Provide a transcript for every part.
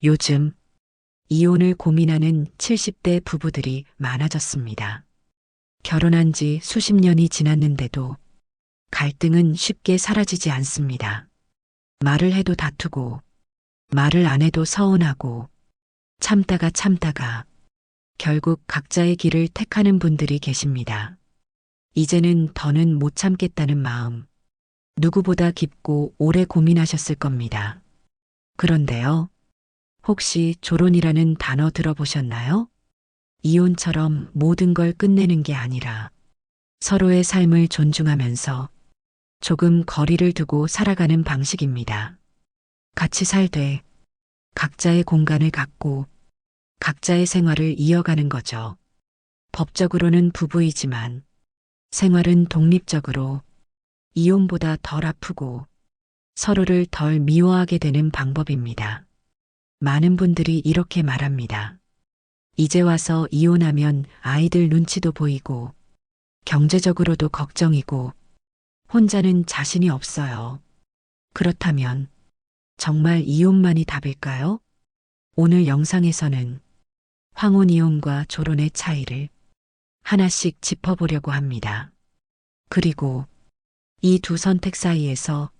요즘 이혼을 고민하는 70대 부부들이 많아졌습니다. 결혼한 지 수십 년이 지났는데도 갈등은 쉽게 사라지지 않습니다. 말을 해도 다투고, 말을 안 해도 서운하고, 참다가 결국 각자의 길을 택하는 분들이 계십니다. 이제는 더는 못 참겠다는 마음, 누구보다 깊고 오래 고민하셨을 겁니다. 그런데요, 혹시 조론이라는 단어 들어보셨나요? 이혼처럼 모든 걸 끝내는 게 아니라 서로의 삶을 존중하면서 조금 거리를 두고 살아가는 방식입니다. 같이 살되 각자의 공간을 갖고 각자의 생활을 이어가는 거죠. 법적으로는 부부이지만 생활은 독립적으로 이혼보다 덜 아프고 서로를 덜 미워하게 되는 방법입니다. 많은 분들이 이렇게 말합니다. 이제 와서 이혼하면 아이들 눈치도 보이고 경제적으로도 걱정이고 혼자는 자신이 없어요. 그렇다면 정말 이혼만이 답일까요? 오늘 영상에서는 황혼이혼과 조론의 차이를 하나씩 짚어보려고 합니다. 그리고 이 두 선택 사이에서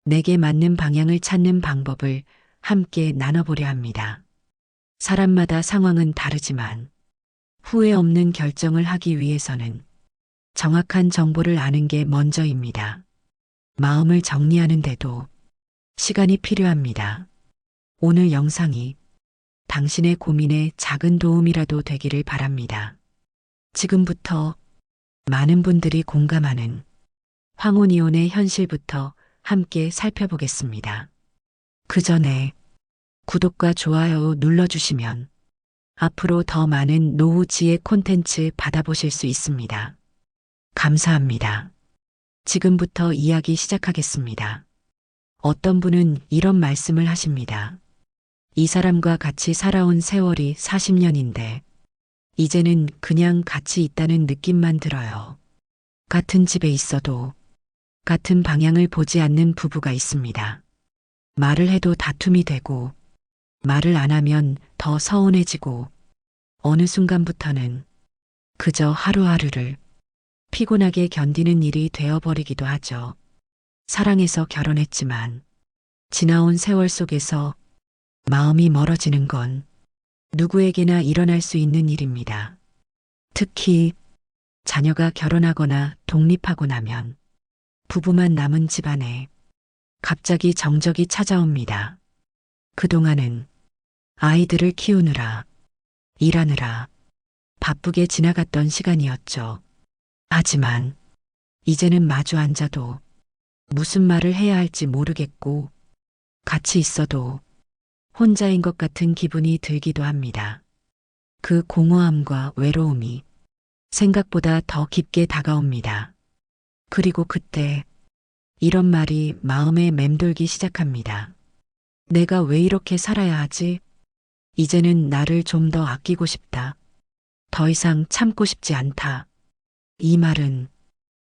내게 맞는 방향을 찾는 방법을 함께 나눠보려 합니다. 사람마다 상황은 다르지만 후회 없는 결정을 하기 위해서는 정확한 정보를 아는 게 먼저입니다. 마음을 정리하는데도 시간이 필요합니다. 오늘 영상이 당신의 고민에 작은 도움이라도 되기를 바랍니다. 지금부터 많은 분들이 공감하는 황혼이혼의 현실부터 함께 살펴보겠습니다. 그 전에 구독과 좋아요 눌러주시면 앞으로 더 많은 노후 지혜 콘텐츠 받아보실 수 있습니다. 감사합니다. 지금부터 이야기 시작하겠습니다. 어떤 분은 이런 말씀을 하십니다. 이 사람과 같이 살아온 세월이 40년인데 이제는 그냥 같이 있다는 느낌만 들어요. 같은 집에 있어도 같은 방향을 보지 않는 부부가 있습니다. 말을 해도 다툼이 되고 말을 안 하면 더 서운해지고 어느 순간부터는 그저 하루하루를 피곤하게 견디는 일이 되어버리기도 하죠. 사랑해서 결혼했지만 지나온 세월 속에서 마음이 멀어지는 건 누구에게나 일어날 수 있는 일입니다. 특히 자녀가 결혼하거나 독립하고 나면 부부만 남은 집안에 갑자기 정적이 찾아옵니다. 그동안은 아이들을 키우느라, 일하느라 바쁘게 지나갔던 시간이었죠. 하지만 이제는 마주 앉아도 무슨 말을 해야 할지 모르겠고 같이 있어도 혼자인 것 같은 기분이 들기도 합니다. 그 공허함과 외로움이 생각보다 더 깊게 다가옵니다. 그리고 그때 이런 말이 마음에 맴돌기 시작합니다. 내가 왜 이렇게 살아야 하지? 이제는 나를 좀 더 아끼고 싶다. 더 이상 참고 싶지 않다. 이 말은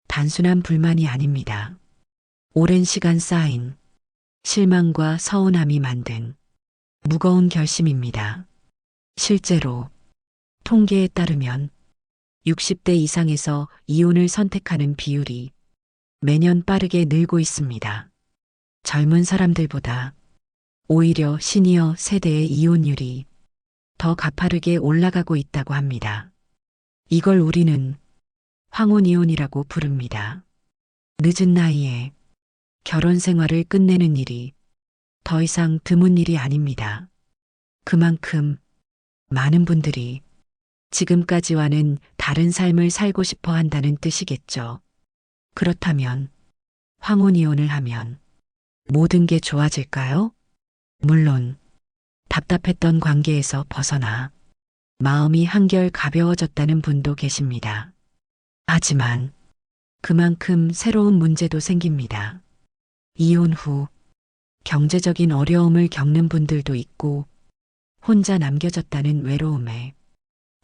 단순한 불만이 아닙니다. 오랜 시간 쌓인 실망과 서운함이 만든 무거운 결심입니다. 실제로 통계에 따르면 60대 이상에서 이혼을 선택하는 비율이 매년 빠르게 늘고 있습니다. 젊은 사람들보다 오히려 시니어 세대의 이혼율이 더 가파르게 올라가고 있다고 합니다. 이걸 우리는 황혼이혼이라고 부릅니다. 늦은 나이에 결혼 생활을 끝내는 일이 더 이상 드문 일이 아닙니다. 그만큼 많은 분들이 지금까지와는 다른 삶을 살고 싶어 한다는 뜻이겠죠. 그렇다면 황혼이혼을 하면 모든 게 좋아질까요? 물론 답답했던 관계에서 벗어나 마음이 한결 가벼워졌다는 분도 계십니다. 하지만 그만큼 새로운 문제도 생깁니다. 이혼 후 경제적인 어려움을 겪는 분들도 있고 혼자 남겨졌다는 외로움에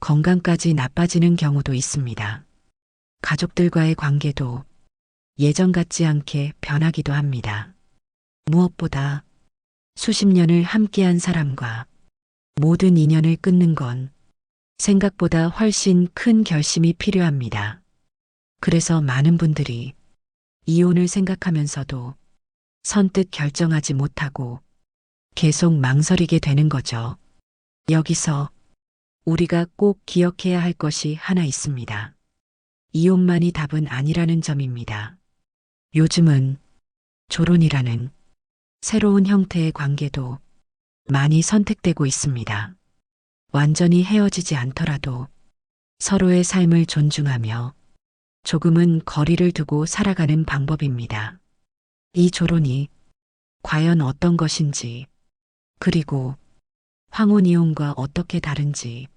건강까지 나빠지는 경우도 있습니다. 가족들과의 관계도 예전 같지 않게 변하기도 합니다. 무엇보다 수십 년을 함께한 사람과 모든 인연을 끊는 건 생각보다 훨씬 큰 결심이 필요합니다. 그래서 많은 분들이 이혼을 생각하면서도 선뜻 결정하지 못하고 계속 망설이게 되는 거죠. 여기서 우리가 꼭 기억해야 할 것이 하나 있습니다. 이혼만이 답은 아니라는 점입니다. 요즘은 조론이라는 새로운 형태의 관계도 많이 선택되고 있습니다. 완전히 헤어지지 않더라도 서로의 삶을 존중하며 조금은 거리를 두고 살아가는 방법입니다. 이 조론이 과연 어떤 것인지, 그리고 황혼이혼과 어떻게 다른지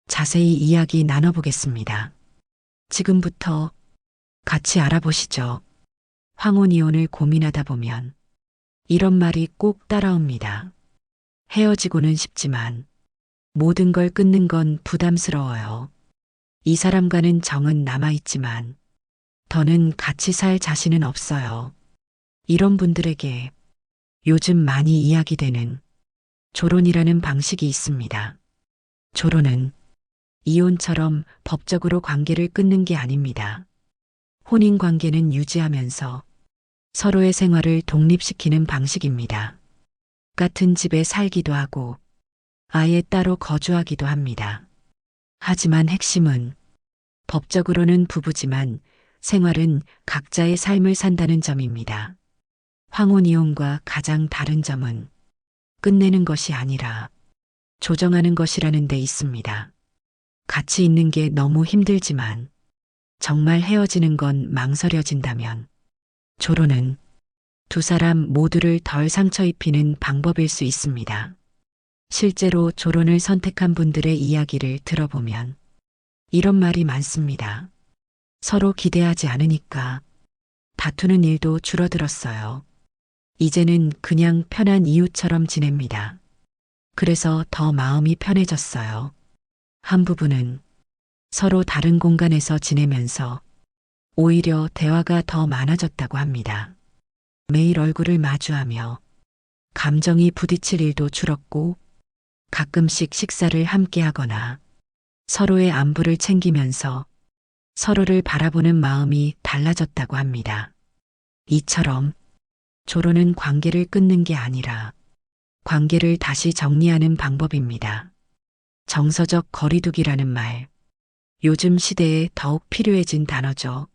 자세히 이야기 나눠보겠습니다. 지금부터 같이 알아보시죠. 황혼이혼을 고민하다 보면 이런 말이 꼭 따라옵니다. 헤어지고는 싶지만 모든 걸 끊는 건 부담스러워요. 이 사람과는 정은 남아있지만 더는 같이 살 자신은 없어요. 이런 분들에게 요즘 많이 이야기되는 조론이라는 방식이 있습니다. 조론은 이혼처럼 법적으로 관계를 끊는 게 아닙니다. 혼인 관계는 유지하면서 서로의 생활을 독립시키는 방식입니다. 같은 집에 살기도 하고 아예 따로 거주하기도 합니다. 하지만 핵심은 법적으로는 부부지만 생활은 각자의 삶을 산다는 점입니다. 황혼이혼과 가장 다른 점은 끝내는 것이 아니라 조정하는 것이라는 데 있습니다. 같이 있는 게 너무 힘들지만 정말 헤어지는 건 망설여진다면 조론은 두 사람 모두를 덜 상처 입히는 방법일 수 있습니다. 실제로 조론을 선택한 분들의 이야기를 들어보면 이런 말이 많습니다. 서로 기대하지 않으니까 다투는 일도 줄어들었어요. 이제는 그냥 편한 이웃처럼 지냅니다. 그래서 더 마음이 편해졌어요. 한 부부는 서로 다른 공간에서 지내면서 오히려 대화가 더 많아졌다고 합니다. 매일 얼굴을 마주하며 감정이 부딪힐 일도 줄었고 가끔씩 식사를 함께 하거나 서로의 안부를 챙기면서 서로를 바라보는 마음이 달라졌다고 합니다. 이처럼 조론은 관계를 끊는 게 아니라 관계를 다시 정리하는 방법입니다. 정서적 거리두기라는 말, 요즘 시대에 더욱 필요해진 단어죠.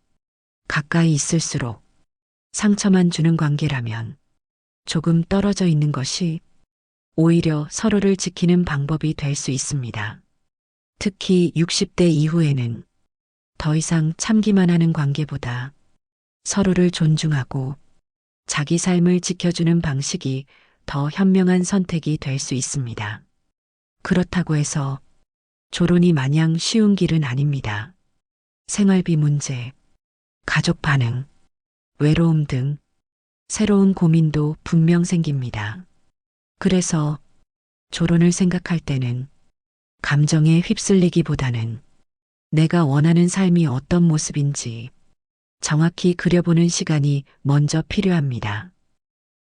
가까이 있을수록 상처만 주는 관계라면 조금 떨어져 있는 것이 오히려 서로를 지키는 방법이 될 수 있습니다. 특히 60대 이후에는 더 이상 참기만 하는 관계보다 서로를 존중하고 자기 삶을 지켜주는 방식이 더 현명한 선택이 될 수 있습니다. 그렇다고 해서 조론이 마냥 쉬운 길은 아닙니다. 생활비 문제, 가족 반응, 외로움 등 새로운 고민도 분명 생깁니다. 그래서 조론을 생각할 때는 감정에 휩쓸리기보다는 내가 원하는 삶이 어떤 모습인지 정확히 그려보는 시간이 먼저 필요합니다.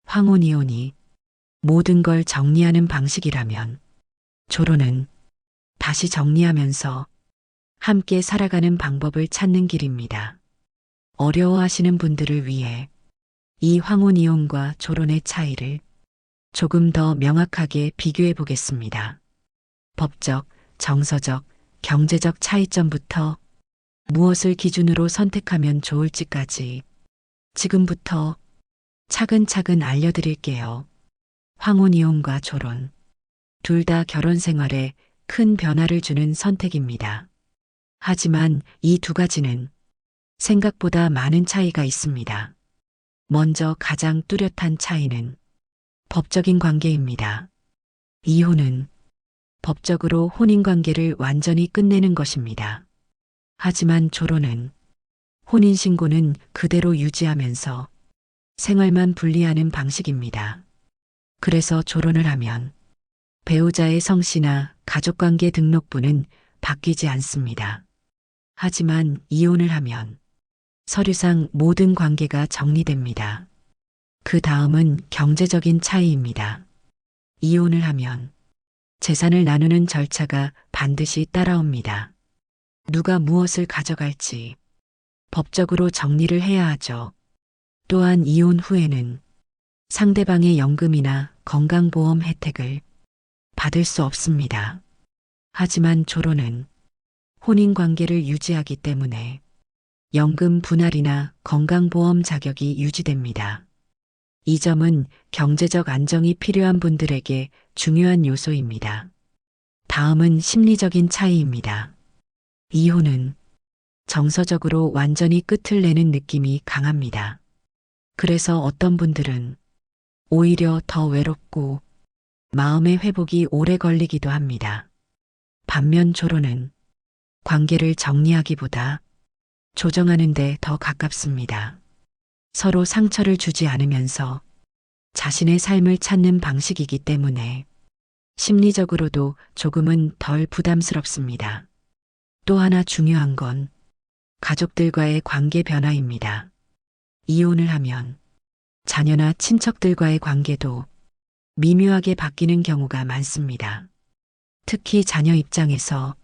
황혼이혼이 모든 걸 정리하는 방식이라면 조론은 다시 정리하면서 함께 살아가는 방법을 찾는 길입니다. 어려워하시는 분들을 위해 이 황혼이혼과 조론의 차이를 조금 더 명확하게 비교해 보겠습니다. 법적, 정서적, 경제적 차이점부터 무엇을 기준으로 선택하면 좋을지까지 지금부터 차근차근 알려드릴게요. 황혼이혼과 조론, 둘 다 결혼 생활에 큰 변화를 주는 선택입니다. 하지만 이 두 가지는 생각보다 많은 차이가 있습니다. 먼저 가장 뚜렷한 차이는 법적인 관계입니다. 이혼은 법적으로 혼인관계를 완전히 끝내는 것입니다. 하지만 조론은 혼인신고는 그대로 유지하면서 생활만 분리하는 방식입니다. 그래서 조론을 하면 배우자의 성씨나 가족관계 등록부는 바뀌지 않습니다. 하지만 이혼을 하면 서류상 모든 관계가 정리됩니다. 그 다음은 경제적인 차이입니다. 이혼을 하면 재산을 나누는 절차가 반드시 따라옵니다. 누가 무엇을 가져갈지 법적으로 정리를 해야 하죠. 또한 이혼 후에는 상대방의 연금이나 건강보험 혜택을 받을 수 없습니다. 하지만 조론은 혼인관계를 유지하기 때문에 연금 분할이나 건강보험 자격이 유지됩니다. 이 점은 경제적 안정이 필요한 분들에게 중요한 요소입니다. 다음은 심리적인 차이입니다. 이혼은 정서적으로 완전히 끝을 내는 느낌이 강합니다. 그래서 어떤 분들은 오히려 더 외롭고 마음의 회복이 오래 걸리기도 합니다. 반면 조론은 관계를 정리하기보다 조정하는 데 더 가깝습니다. 서로 상처를 주지 않으면서 자신의 삶을 찾는 방식이기 때문에 심리적으로도 조금은 덜 부담스럽습니다. 또 하나 중요한 건 가족들과의 관계 변화입니다. 이혼을 하면 자녀나 친척들과의 관계도 미묘하게 바뀌는 경우가 많습니다. 특히 자녀 입장에서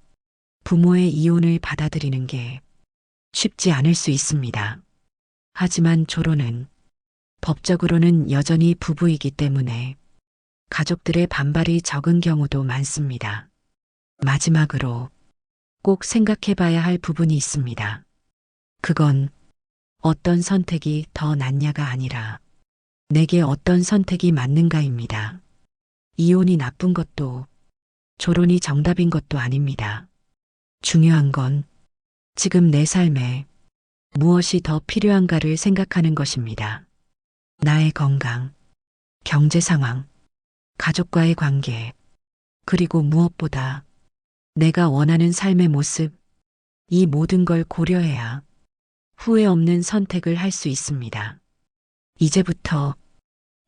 부모의 이혼을 받아들이는 게 쉽지 않을 수 있습니다. 하지만 조론은 법적으로는 여전히 부부이기 때문에 가족들의 반발이 적은 경우도 많습니다. 마지막으로 꼭 생각해 봐야 할 부분이 있습니다. 그건 어떤 선택이 더 낫냐가 아니라 내게 어떤 선택이 맞는가입니다. 이혼이 나쁜 것도 조론이 정답인 것도 아닙니다. 중요한 건 지금 내 삶에 무엇이 더 필요한가를 생각하는 것입니다. 나의 건강, 경제 상황, 가족과의 관계, 그리고 무엇보다 내가 원하는 삶의 모습, 이 모든 걸 고려해야 후회 없는 선택을 할 수 있습니다. 이제부터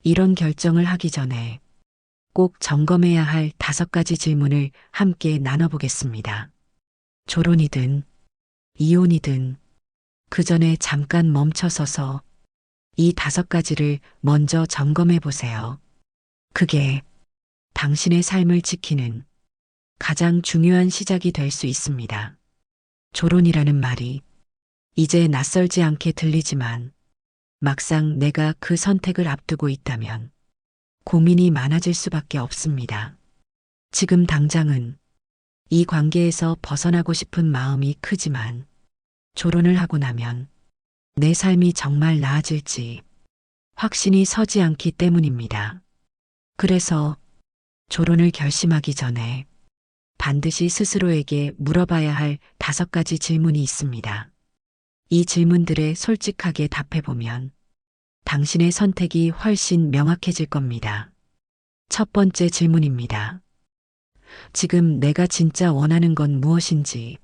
이런 결정을 하기 전에 꼭 점검해야 할 5가지 질문을 함께 나눠보겠습니다. 조론이든 이혼이든 그 전에 잠깐 멈춰서서 이 5가지를 먼저 점검해 보세요. 그게 당신의 삶을 지키는 가장 중요한 시작이 될 수 있습니다. 조론이라는 말이 이제 낯설지 않게 들리지만 막상 내가 그 선택을 앞두고 있다면 고민이 많아질 수밖에 없습니다. 지금 당장은 이 관계에서 벗어나고 싶은 마음이 크지만 조론을 하고 나면 내 삶이 정말 나아질지 확신이 서지 않기 때문입니다. 그래서 조론을 결심하기 전에 반드시 스스로에게 물어봐야 할 5가지 질문이 있습니다. 이 질문들에 솔직하게 답해보면 당신의 선택이 훨씬 명확해질 겁니다. 첫 번째 질문입니다. 지금 내가 진짜 원하는 건 무엇인지,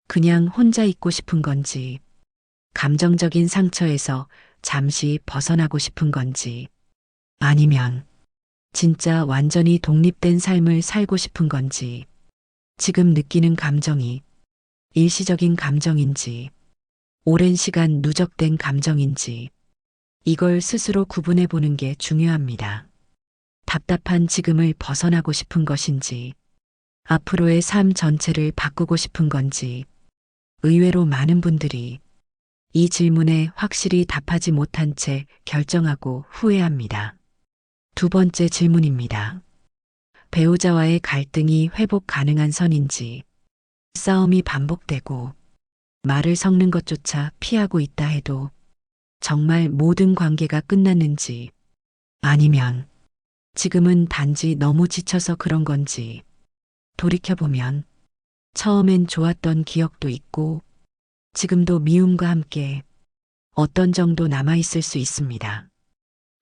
그냥 혼자 있고 싶은 건지, 감정적인 상처에서 잠시 벗어나고 싶은 건지, 아니면 진짜 완전히 독립된 삶을 살고 싶은 건지, 지금 느끼는 감정이 일시적인 감정인지, 오랜 시간 누적된 감정인지, 이걸 스스로 구분해 보는 게 중요합니다. 답답한 지금을 벗어나고 싶은 것인지, 앞으로의 삶 전체를 바꾸고 싶은 건지, 의외로 많은 분들이 이 질문에 확실히 답하지 못한 채 결정하고 후회합니다. 두 번째 질문입니다. 배우자와의 갈등이 회복 가능한 선인지, 싸움이 반복되고 말을 섞는 것조차 피하고 있다 해도 정말 모든 관계가 끝났는지, 아니면 지금은 단지 너무 지쳐서 그런 건지, 돌이켜보면 처음엔 좋았던 기억도 있고 지금도 미움과 함께 어떤 정도 남아있을 수 있습니다.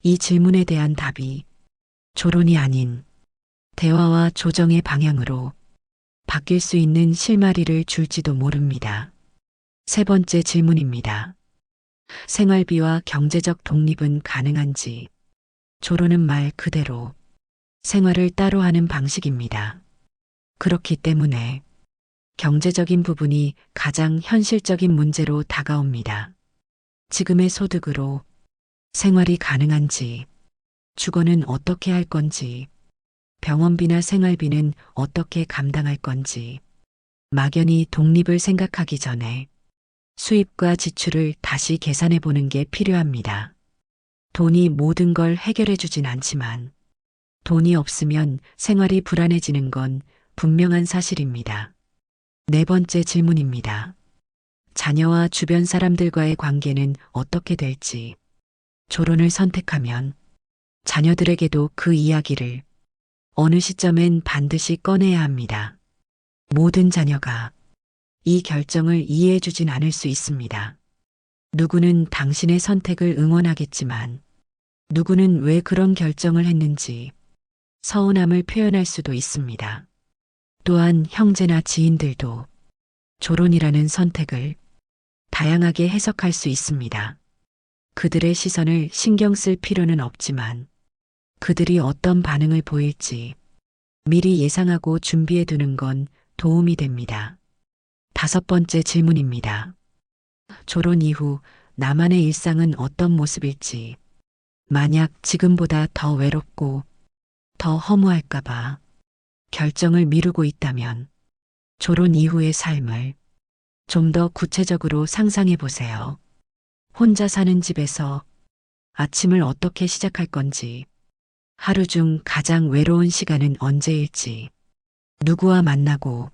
이 질문에 대한 답이 조론이 아닌 대화와 조정의 방향으로 바뀔 수 있는 실마리를 줄지도 모릅니다. 세 번째 질문입니다. 생활비와 경제적 독립은 가능한지, 조론은 말 그대로 생활을 따로 하는 방식입니다. 그렇기 때문에 경제적인 부분이 가장 현실적인 문제로 다가옵니다. 지금의 소득으로 생활이 가능한지, 주거는 어떻게 할 건지, 병원비나 생활비는 어떻게 감당할 건지 막연히 독립을 생각하기 전에 수입과 지출을 다시 계산해 보는 게 필요합니다. 돈이 모든 걸 해결해 주진 않지만 돈이 없으면 생활이 불안해지는 건 분명한 사실입니다. 네 번째 질문입니다. 자녀와 주변 사람들과의 관계는 어떻게 될지. 졸혼을 선택하면 자녀들에게도 그 이야기를 어느 시점엔 반드시 꺼내야 합니다. 모든 자녀가 이 결정을 이해해 주진 않을 수 있습니다. 누구는 당신의 선택을 응원하겠지만 누구는 왜 그런 결정을 했는지 서운함을 표현할 수도 있습니다. 또한 형제나 지인들도 졸혼이라는 선택을 다양하게 해석할 수 있습니다. 그들의 시선을 신경 쓸 필요는 없지만 그들이 어떤 반응을 보일지 미리 예상하고 준비해 두는 건 도움이 됩니다. 다섯 번째 질문입니다. 졸혼 이후 나만의 일상은 어떤 모습일지. 만약 지금보다 더 외롭고 더 허무할까봐 결정을 미루고 있다면 졸혼 이후의 삶을 좀 더 구체적으로 상상해 보세요. 혼자 사는 집에서 아침을 어떻게 시작할 건지, 하루 중 가장 외로운 시간은 언제일지, 누구와 만나고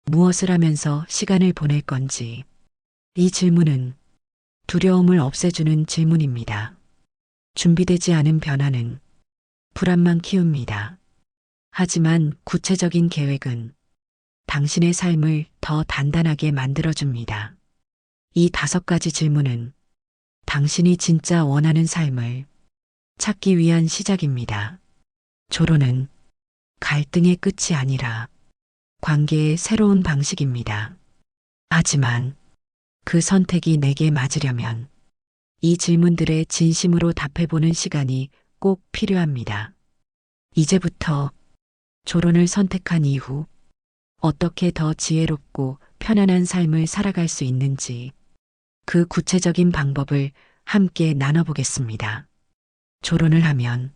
무엇을 하면서 시간을 보낼 건지. 이 질문은 두려움을 없애주는 질문입니다. 준비되지 않은 변화는 불안만 키웁니다. 하지만 구체적인 계획은 당신의 삶을 더 단단하게 만들어줍니다. 이 다섯 가지 질문은 당신이 진짜 원하는 삶을 찾기 위한 시작입니다. 졸혼은 갈등의 끝이 아니라 관계의 새로운 방식입니다. 하지만 그 선택이 내게 맞으려면 이 질문들에 진심으로 답해보는 시간이 꼭 필요합니다. 이제부터 졸혼을 선택한 이후 어떻게 더 지혜롭고 편안한 삶을 살아갈 수 있는지 그 구체적인 방법을 함께 나눠보겠습니다. 졸혼을 하면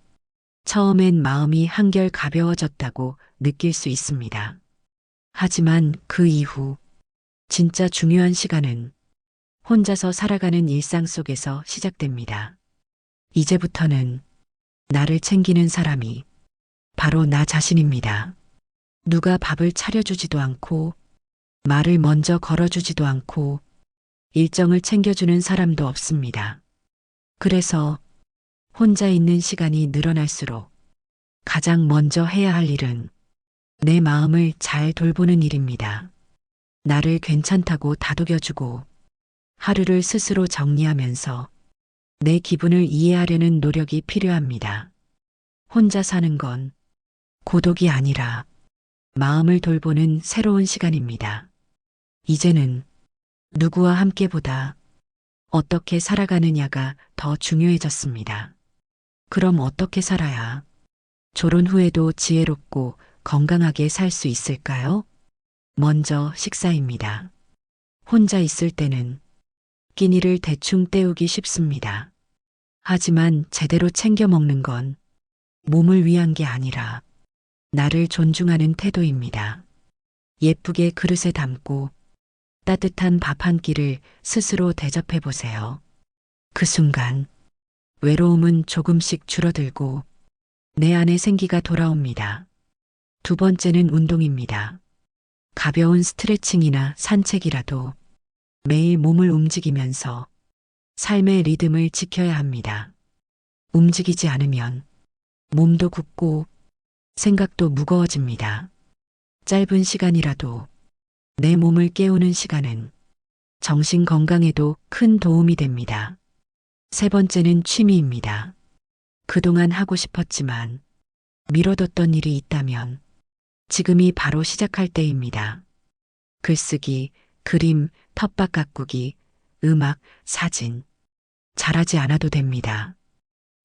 처음엔 마음이 한결 가벼워졌다고 느낄 수 있습니다. 하지만 그 이후 진짜 중요한 시간은 혼자서 살아가는 일상 속에서 시작됩니다. 이제부터는 나를 챙기는 사람이 바로 나 자신입니다. 누가 밥을 차려주지도 않고 말을 먼저 걸어주지도 않고 일정을 챙겨주는 사람도 없습니다. 그래서 혼자 있는 시간이 늘어날수록 가장 먼저 해야 할 일은 내 마음을 잘 돌보는 일입니다. 나를 괜찮다고 다독여주고 하루를 스스로 정리하면서 내 기분을 이해하려는 노력이 필요합니다. 혼자 사는 건 고독이 아니라 마음을 돌보는 새로운 시간입니다. 이제는 누구와 함께보다 어떻게 살아가느냐가 더 중요해졌습니다. 그럼 어떻게 살아야 졸혼 후에도 지혜롭고 건강하게 살 수 있을까요? 먼저 식사입니다. 혼자 있을 때는 끼니를 대충 때우기 쉽습니다. 하지만 제대로 챙겨 먹는 건 몸을 위한 게 아니라 나를 존중하는 태도입니다. 예쁘게 그릇에 담고 따뜻한 밥 한 끼를 스스로 대접해 보세요. 그 순간 외로움은 조금씩 줄어들고 내 안에 생기가 돌아옵니다. 두 번째는 운동입니다. 가벼운 스트레칭이나 산책이라도 매일 몸을 움직이면서 삶의 리듬을 지켜야 합니다. 움직이지 않으면 몸도 굳고 생각도 무거워집니다. 짧은 시간이라도 내 몸을 깨우는 시간은 정신 건강에도 큰 도움이 됩니다. 세 번째는 취미입니다. 그동안 하고 싶었지만 미뤄뒀던 일이 있다면 지금이 바로 시작할 때입니다. 글쓰기, 그림, 텃밭 가꾸기, 음악, 사진. 잘하지 않아도 됩니다.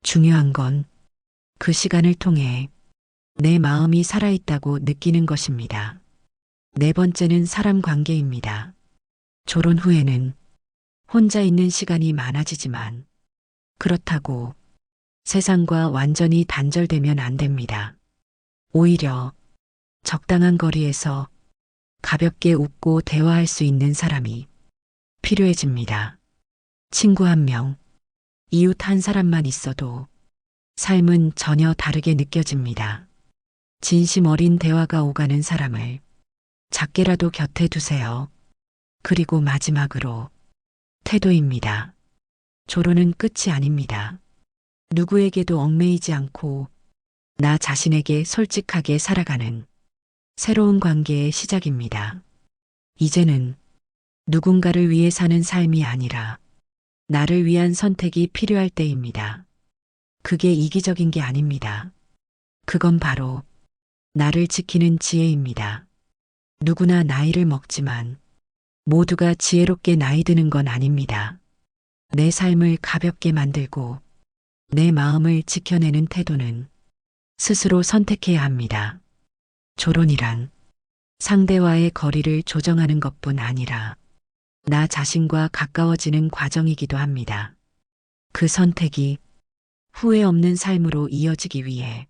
중요한 건 그 시간을 통해 내 마음이 살아있다고 느끼는 것입니다. 네 번째는 사람 관계입니다. 졸혼 후에는 혼자 있는 시간이 많아지지만 그렇다고 세상과 완전히 단절되면 안 됩니다. 오히려 적당한 거리에서 가볍게 웃고 대화할 수 있는 사람이 필요해집니다. 친구 한 명, 이웃 한 사람만 있어도 삶은 전혀 다르게 느껴집니다. 진심 어린 대화가 오가는 사람을 작게라도 곁에 두세요. 그리고 마지막으로 태도입니다. 조로는 끝이 아닙니다. 누구에게도 얽매이지 않고 나 자신에게 솔직하게 살아가는 새로운 관계의 시작입니다. 이제는 누군가를 위해 사는 삶이 아니라 나를 위한 선택이 필요할 때입니다. 그게 이기적인 게 아닙니다. 그건 바로 나를 지키는 지혜입니다. 누구나 나이를 먹지만 모두가 지혜롭게 나이 드는 건 아닙니다. 내 삶을 가볍게 만들고 내 마음을 지켜내는 태도는 스스로 선택해야 합니다. 조론이란 상대와의 거리를 조정하는 것뿐 아니라 나 자신과 가까워지는 과정이기도 합니다. 그 선택이 후회 없는 삶으로 이어지기 위해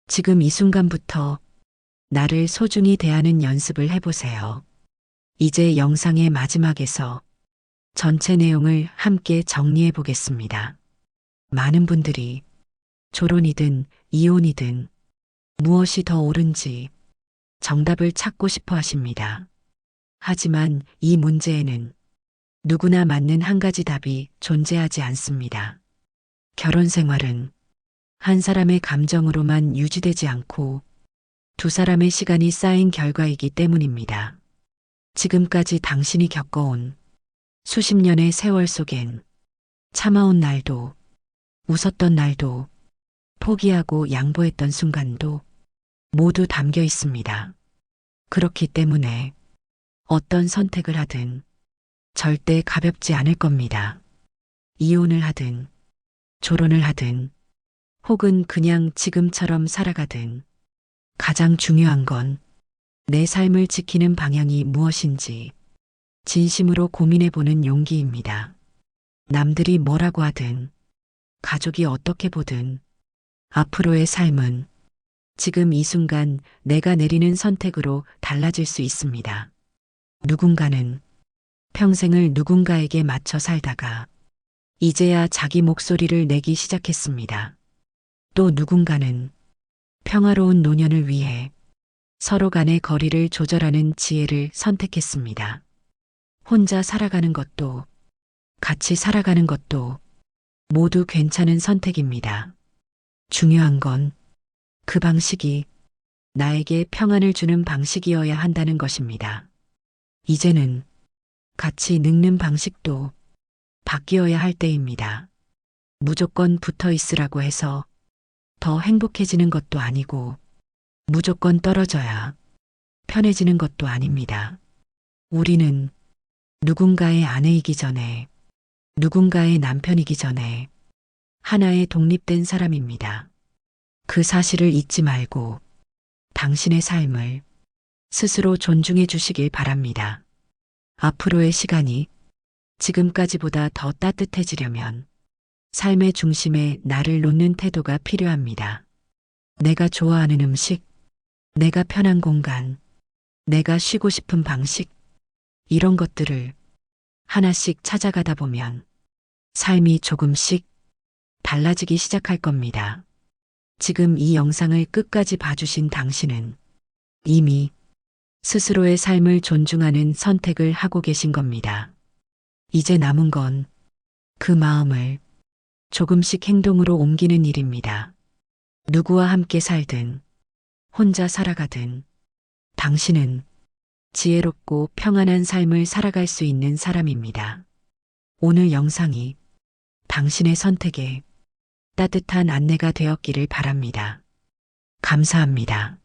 지금 이 순간부터 나를 소중히 대하는 연습을 해보세요. 이제 영상의 마지막에서 전체 내용을 함께 정리해 보겠습니다. 많은 분들이 조론이든 이혼이든 무엇이 더 옳은지 정답을 찾고 싶어 하십니다. 하지만 이 문제에는 누구나 맞는 한 가지 답이 존재하지 않습니다. 결혼 생활은 한 사람의 감정으로만 유지되지 않고 두 사람의 시간이 쌓인 결과이기 때문입니다. 지금까지 당신이 겪어온 수십 년의 세월 속엔 참아온 날도, 웃었던 날도, 포기하고 양보했던 순간도 모두 담겨 있습니다. 그렇기 때문에 어떤 선택을 하든 절대 가볍지 않을 겁니다. 이혼을 하든, 조론을 하든, 혹은 그냥 지금처럼 살아가든 가장 중요한 건 내 삶을 지키는 방향이 무엇인지 진심으로 고민해보는 용기입니다. 남들이 뭐라고 하든, 가족이 어떻게 보든, 앞으로의 삶은 지금 이 순간 내가 내리는 선택으로 달라질 수 있습니다. 누군가는 평생을 누군가에게 맞춰 살다가 이제야 자기 목소리를 내기 시작했습니다. 또 누군가는 평화로운 노년을 위해 서로 간의 거리를 조절하는 지혜를 선택했습니다. 혼자 살아가는 것도 같이 살아가는 것도 모두 괜찮은 선택입니다. 중요한 건 그 방식이 나에게 평안을 주는 방식이어야 한다는 것입니다. 이제는 같이 늙는 방식도 바뀌어야 할 때입니다. 무조건 붙어 있으라고 해서 더 행복해지는 것도 아니고 무조건 떨어져야 편해지는 것도 아닙니다. 우리는 누군가의 아내이기 전에, 누군가의 남편이기 전에 하나의 독립된 사람입니다. 그 사실을 잊지 말고 당신의 삶을 스스로 존중해 주시길 바랍니다. 앞으로의 시간이 지금까지보다 더 따뜻해지려면 삶의 중심에 나를 놓는 태도가 필요합니다. 내가 좋아하는 음식, 내가 편한 공간, 내가 쉬고 싶은 방식, 이런 것들을 하나씩 찾아가다 보면 삶이 조금씩 달라지기 시작할 겁니다. 지금 이 영상을 끝까지 봐주신 당신은 이미 스스로의 삶을 존중하는 선택을 하고 계신 겁니다. 이제 남은 건 그 마음을 조금씩 행동으로 옮기는 일입니다. 누구와 함께 살든 혼자 살아가든 당신은 지혜롭고 평안한 삶을 살아갈 수 있는 사람입니다. 오늘 영상이 당신의 선택에 따뜻한 안내가 되었기를 바랍니다. 감사합니다.